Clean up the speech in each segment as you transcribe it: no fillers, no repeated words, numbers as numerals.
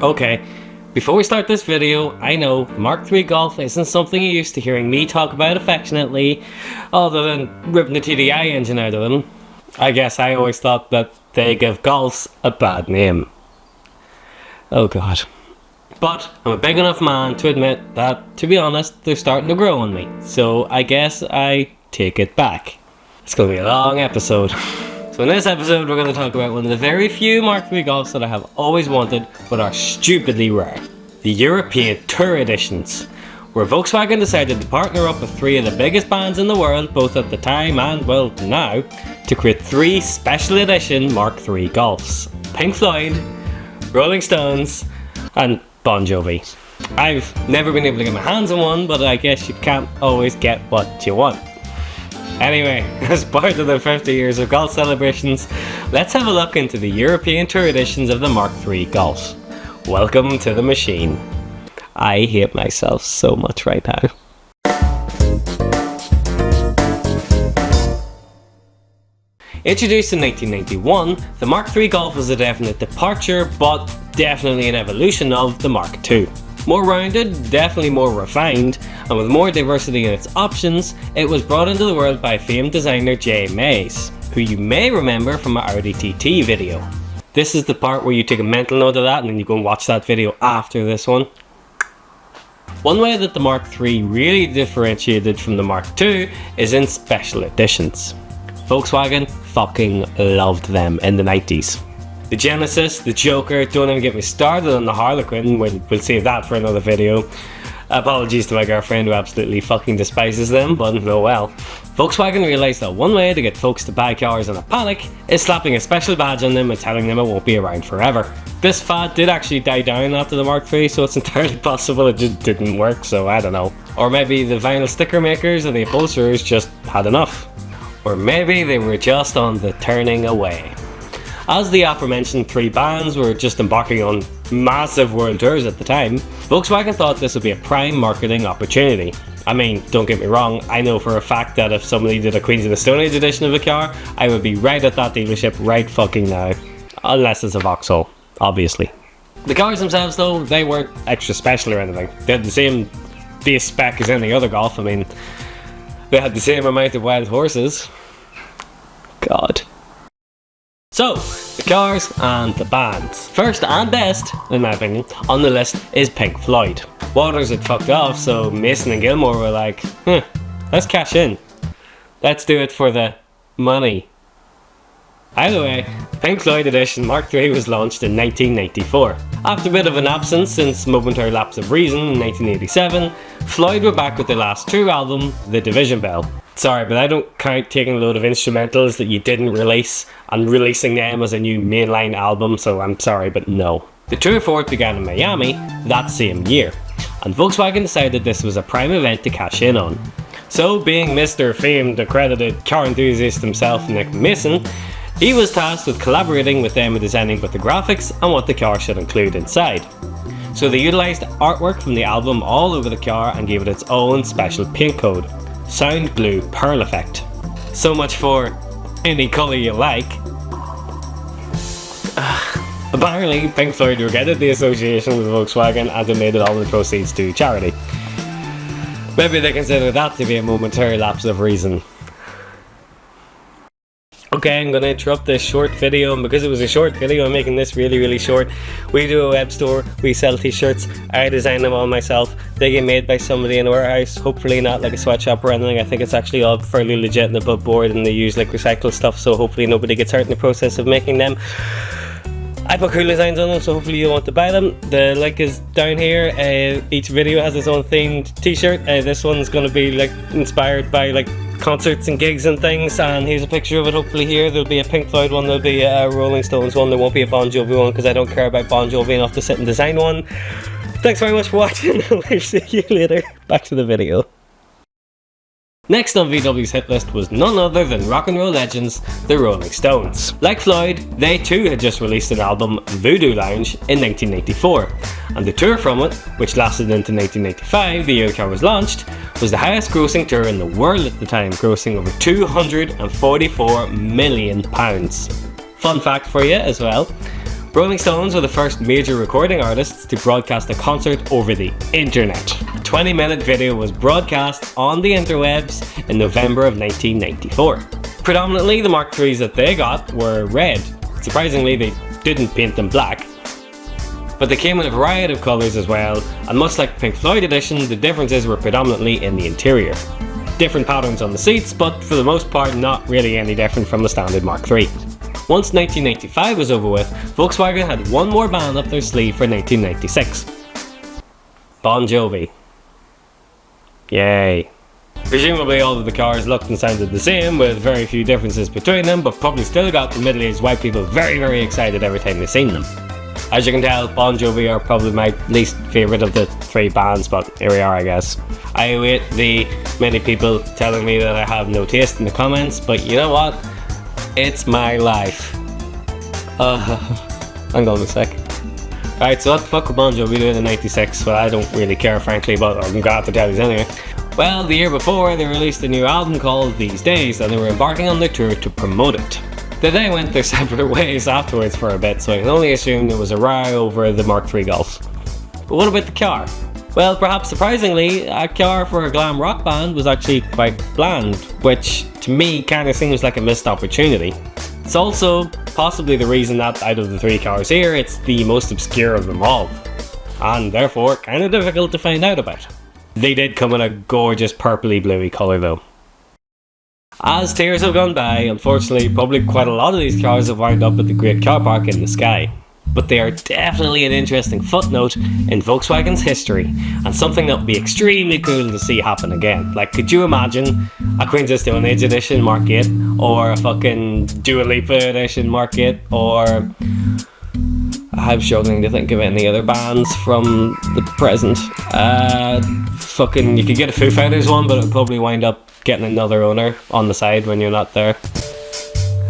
Okay, before we start this video, I know the Mk3 Golf isn't something you're used to hearing me talk about affectionately, other than ripping the TDI engine out of them. I guess I always thought that they give Golfs a bad name. Oh god. But I'm a big enough man to admit that, to be honest, they're starting to grow on me, so I guess I take it back. It's going to be a long episode. So in this episode we're going to talk about one of the very few Mk3 Golfs that I have always wanted but are stupidly rare. The European Tour Editions, where Volkswagen decided to partner up with three of the biggest bands in the world, both at the time and, well, now, to create three special edition Mk3 Golfs. Pink Floyd, Rolling Stones and Bon Jovi. I've never been able to get my hands on one, but I guess you can't always get what you want. Anyway, as part of the 50 years of golf celebrations, let's have a look into the European Tour editions of the Mk3 Golf. Welcome to the machine. I hate myself so much right now. Introduced in 1991, the Mk3 Golf was a definite departure, but definitely an evolution of the Mark II. More rounded, definitely more refined, and with more diversity in its options, it was brought into the world by famed designer J. Mays, who you may remember from my Audi TT video. This is the part where you take a mental note of that and then you go and watch that video after this one. One way that the Mark III really differentiated from the Mark II is in special editions. Volkswagen fucking loved them in the 90s. The Genesis, the Joker, don't even get me started on the Harlequin, we'll save that for another video. Apologies to my girlfriend who absolutely fucking despises them, but oh well. Volkswagen realised that one way to get folks to buy cars in a panic is slapping a special badge on them and telling them it won't be around forever. This fad did actually die down after the Mark III, so it's entirely possible it just didn't work, so I don't know. Or maybe the vinyl sticker makers and the upholsterers just had enough. Or maybe they were just on the turning away. As the aforementioned three bands were just embarking on massive world tours at the time, Volkswagen thought this would be a prime marketing opportunity. I mean, don't get me wrong, I know for a fact that if somebody did a Queens of the Stone Age edition of a car, I would be right at that dealership right fucking now. Unless it's a Vauxhall, obviously. The cars themselves though, they weren't extra special or anything. They had the same base spec as any other Golf. I mean, they had the same amount of wild horses. God. So, the cars and the bands. First and best, in my opinion, on the list is Pink Floyd. Waters had fucked off, so Mason and Gilmore were like, let's cash in. Let's do it for the money. Either way, Pink Floyd Edition Mark III was launched in 1994. After a bit of an absence since Momentary Lapse of Reason in 1987, Floyd were back with their last true album, The Division Bell. Sorry, but I don't count taking a load of instrumentals that you didn't release and releasing them as a new mainline album, so I'm sorry, but no. The tour for it began in Miami that same year, and Volkswagen decided this was a prime event to cash in on. So, being Mr. famed accredited car enthusiast himself, Nick Mason, he was tasked with collaborating with them in designing both the graphics and what the car should include inside. So they utilised artwork from the album all over the car and gave it its own special paint code, Sound Blue Pearl Effect. So much for any colour you like. Apparently, Pink Floyd regretted the association with Volkswagen and donated all the proceeds to charity. Maybe they consider that to be a momentary lapse of reason. Okay, I'm going to interrupt this short video, and because it was a short video, I'm making this really short. We do a web store, we sell t-shirts, I design them all myself. They get made by somebody in a warehouse, hopefully not like a sweatshop or anything. I think it's actually all fairly legit and above board, and they use like recycled stuff, so hopefully nobody gets hurt in the process of making them. I put cool designs on them, so hopefully you'll want to buy them. The link is down here. Each video has its own themed t-shirt. This one's going to be like inspired by like concerts and gigs and things, and here's a picture of it. Hopefully here there'll be a Pink Floyd one, there'll be a Rolling Stones one, there won't be a Bon Jovi one because I don't care about Bon Jovi enough to sit and design one. Thanks very much for watching. I'll see you later. Back to the video. Next on VW's hit list was none other than rock and roll legends, the Rolling Stones. Like Floyd, they too had just released an album, Voodoo Lounge, in 1984, and the tour from it, which lasted into 1995, the year the car was launched, was the highest grossing tour in the world at the time, grossing over £244 million. Fun fact for you as well, Rolling Stones were the first major recording artists to broadcast a concert over the internet. A 20-minute video was broadcast on the interwebs in November of 1994. Predominantly, the Mark IIIs that they got were red. Surprisingly, they didn't paint them black. But they came in a variety of colours as well, and much like the Pink Floyd edition, the differences were predominantly in the interior. Different patterns on the seats, but for the most part not really any different from the standard Mark III. Once 1995 was over with, Volkswagen had one more band up their sleeve for 1996. Bon Jovi. Yay. Presumably all of the cars looked and sounded the same, with very few differences between them, but probably still got the middle-aged white people very excited every time they seen them. As you can tell, Bon Jovi are probably my least favourite of the three bands, but here we are, I guess. I await the many people telling me that I have no taste in the comments, but you know what? It's my life. I'm going to sick. Right, so what the fuck would Bon Jovi doing in 96? Well, I don't really care, frankly, but I'm glad to tell you anyway. Well, the year before, they released a new album called These Days, and they were embarking on their tour to promote it. They then went their separate ways afterwards for a bit, so I can only assume there was a row over the Mark III Golf. But what about the car? Well, perhaps surprisingly, a car for a glam rock band was actually quite bland, which to me kinda seems like a missed opportunity. It's also possibly the reason that out of the three cars here, it's the most obscure of them all, and therefore kinda difficult to find out about. They did come in a gorgeous purpley bluey colour though. As years have gone by, unfortunately probably quite a lot of these cars have wound up at the Great Car Park in the Sky. But they are definitely an interesting footnote in Volkswagen's history, and something that would be extremely cool to see happen again. Like, could you imagine a Queens of Stone Age edition Mark 8, or a fucking Dua Lipa edition Mark 8, or I'm struggling to think of any other bands from the present. Fucking, you could get a Foo Fighters one, but it'll probably wind up getting another owner on the side when you're not there.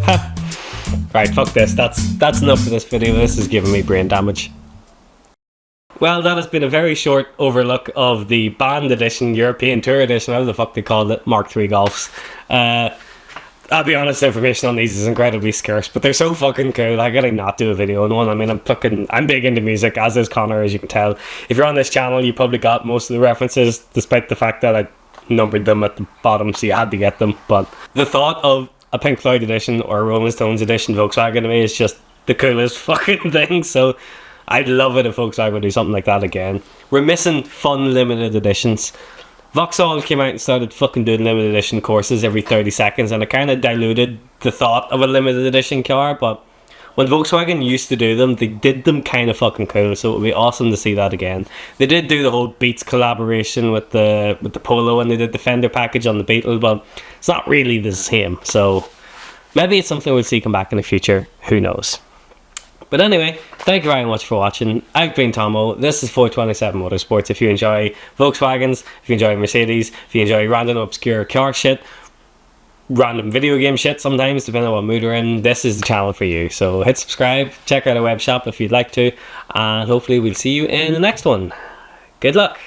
Ha! Right, fuck this. That's enough for this video. This is giving me brain damage. Well, that has been a very short overlook of the band edition, European Tour edition, whatever the fuck they called it, Mark III Golfs. I'll be honest, information on these is incredibly scarce, but they're so fucking cool. I gotta not do a video on one. I mean, I'm big into music, as is Connor, as you can tell. If you're on this channel, you probably got most of the references, despite the fact that I numbered them at the bottom, so you had to get them. But the thought of a Pink Floyd edition or a Rolling Stones edition Volkswagen to me is just the coolest fucking thing, so I'd love it if Volkswagen would do something like that again. We're missing fun limited editions. Vauxhall came out and started fucking doing limited edition courses every 30 seconds, and it kind of diluted the thought of a limited edition car, but when Volkswagen used to do them, they did them kind of fucking cool, so it would be awesome to see that again. They did do the whole Beats collaboration with the Polo, and they did the Fender package on the Beetle, but it's not really the same, so maybe it's something we'll see come back in the future, who knows. But anyway, thank you very much for watching. I've been Tomo, this is 427 Motorsports. If you enjoy Volkswagens, if you enjoy Mercedes, if you enjoy random obscure car shit, random video game shit sometimes, depending on what mood you're in, this is the channel for you. So hit subscribe, check out our web shop if you'd like to, and hopefully we'll see you in the next one. Good luck!